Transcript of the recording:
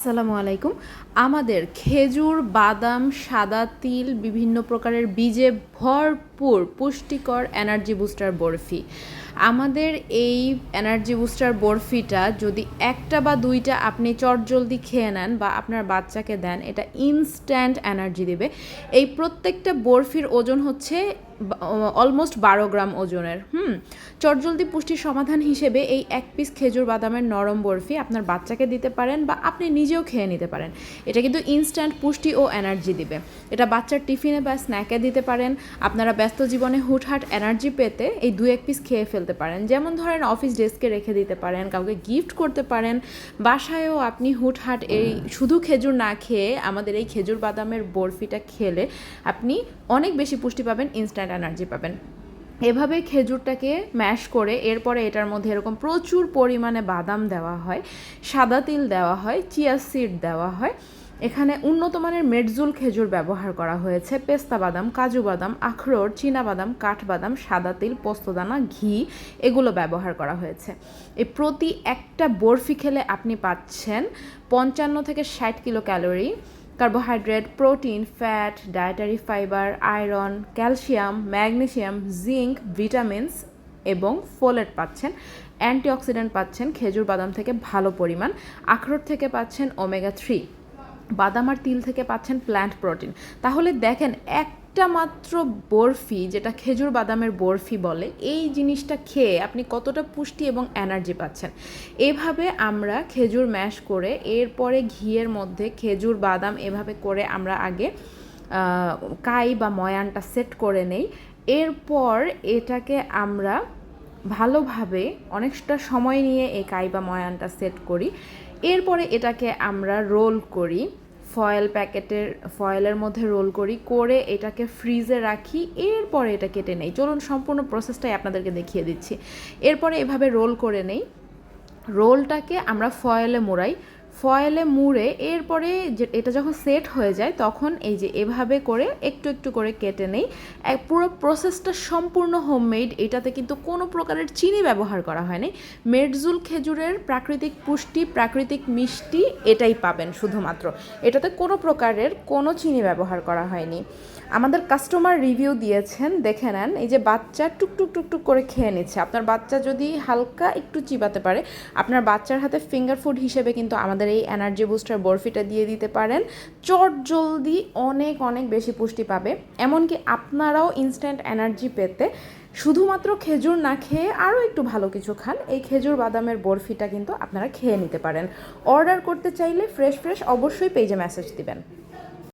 আসসালামু আলাইকুম। আমাদের খেজুর, বাদাম, সাদা তিল, বিভিন্ন প্রকারের বীজে ভরপুর পুষ্টিকর এনার্জি বুস্টার বরফি। আমাদের এই এনার্জি বুস্টার বরফিটা যদি একটা বা দুইটা আপনি চটজলদি খেয়ে নেন বা আপনার বাচ্চাকে দেন, এটা ইনস্ট্যান্ট এনার্জি দেবে। এই প্রত্যেকটা বরফির ওজন হচ্ছে অলমোস্ট 12 গ্রাম ওজনের। চটজলদি পুষ্টির সমাধান হিসেবে এই এক পিস খেজুর বাদামের নরম বরফি আপনার বাচ্চাকে দিতে পারেন বা আপনি নিজেও খেয়ে নিতে পারেন। এটা কিন্তু ইনস্ট্যান্ট পুষ্টি ও এনার্জি দিবে। এটা বাচ্চার টিফিনে বা স্ন্যাকে দিতে পারেন। আপনারা ব্যস্ত জীবনে হুটহাট এনার্জি পেতে এই 2-1 পিস খেয়ে ফেলতে পারেন। যেমন ধরেন অফিস ডেস্কে রেখে দিতে পারেন, কাউকে গিফট করতে পারেন। বাসায়ও আপনি হুটহাট এই শুধু খেজুর না খেয়ে আমাদের এই খেজুর বাদামের বরফিটা খেলে আপনি অনেক বেশি পুষ্টি পাবেন, ইনস্ট্যান্ট এনার্জি পাবেন। এভাবে খেজুরটাকে ম্যাশ করে এরপরে এটার মধ্যে এরকম প্রচুর পরিমাণে বাদাম দেওয়া হয়, সাদা তিল দেওয়া হয়, চিয়া সিড দেওয়া হয়। এখানে উন্নত মানের মেডজুল খেজুর ব্যবহার করা হয়েছে, পেস্তা বাদাম, কাজু বাদাম, আখরোট, চীনাবাদাম, কাঠবাদাম, সাদা তিল, পোস্তদানা, ঘি এগুলো ব্যবহার করা হয়েছে। এই প্রতি একটা বরফি খেলে আপনি পাচ্ছেন 55 থেকে 60 kilo calorie, carbohydrate, protein, fat, dietary fibre, iron, calcium, magnesium, zinc, vitamins এবং ফোলেট পাচ্ছেন। অ্যান্টিঅক্সিডেন্ট পাচ্ছেন খেজুর বাদাম থেকে ভালো পরিমাণ, আখরোট থেকে পাচ্ছেন ওমেগা 3, বাদাম আর তিল থেকে পাচ্ছেন প্ল্যান্ট প্রোটিন। তাহলে দেখেন, একটা মাত্র বরফি, যেটা খেজুর বাদামের বরফি বলে, এই জিনিসটা খেয়ে আপনি কতটা পুষ্টি এবং এনার্জি পাচ্ছেন। এভাবে আমরা খেজুর ম্যাশ করে এরপরে ঘিয়ের মধ্যে খেজুর বাদাম এভাবে করে আমরা আগে কাই বা ময়ানটা সেট করে নেই। এরপর এটাকে আমরা ভালোভাবে অনেকটা সময় নিয়ে এই কাই বা ময়ানটা সেট করি। এরপরে এটাকে আমরা রোল করি, ফয়েলের মধ্যে রোল করে এটাকে ফ্রিজে রাখি। এরপরে এটা কেটে নেই। চলুন সম্পূর্ণ প্রসেসটাই আপনাদেরকে দেখিয়ে দিচ্ছি। এরপরে এভাবে রোল করে নেই। রোলটাকে আমরা ফয়েলে মুড়ে এরপরে যে এটা যখন সেট হয়ে যায় তখন এই যে এভাবে করে একটু একটু করে কেটে নেই। পুরো প্রসেসটা সম্পূর্ণ হোমমেড। এটাতে কিন্তু কোনো প্রকারের চিনি ব্যবহার করা হয়নি। মেডজুল খেজুরের প্রাকৃতিক পুষ্টি, প্রাকৃতিক মিষ্টি এটাই পাবেন শুধুমাত্র। এটাতে কোনো প্রকারের কোনো চিনি ব্যবহার করা হয়নি। আমাদের কাস্টমার রিভিউ দিয়েছেন, দেখে নেন। এই যে বাচ্চা টুকটুক টুকটুক করে খেয়ে নিচ্ছে। আপনার বাচ্চা যদি হালকা একটু চিবাতে পারে, আপনার বাচ্চার হাতে ফিঙ্গার ফুড হিসেবে কিন্তু আমাদের এই এনার্জি বুস্টার বরফিটা দিয়ে দিতে পারেন। চটজলদি অনেক অনেক বেশি পুষ্টি পাবে। এমনকি আপনারাও ইনস্ট্যান্ট এনার্জি পেতে শুধুমাত্র খেজুর না খেয়ে আরও একটু ভালো কিছু খান, এই খেজুর বাদামের বরফিটা কিন্তু আপনারা খেয়ে নিতে পারেন। অর্ডার করতে চাইলে ফ্রেশ অবশ্যই পেজে মেসেজ দিবেন।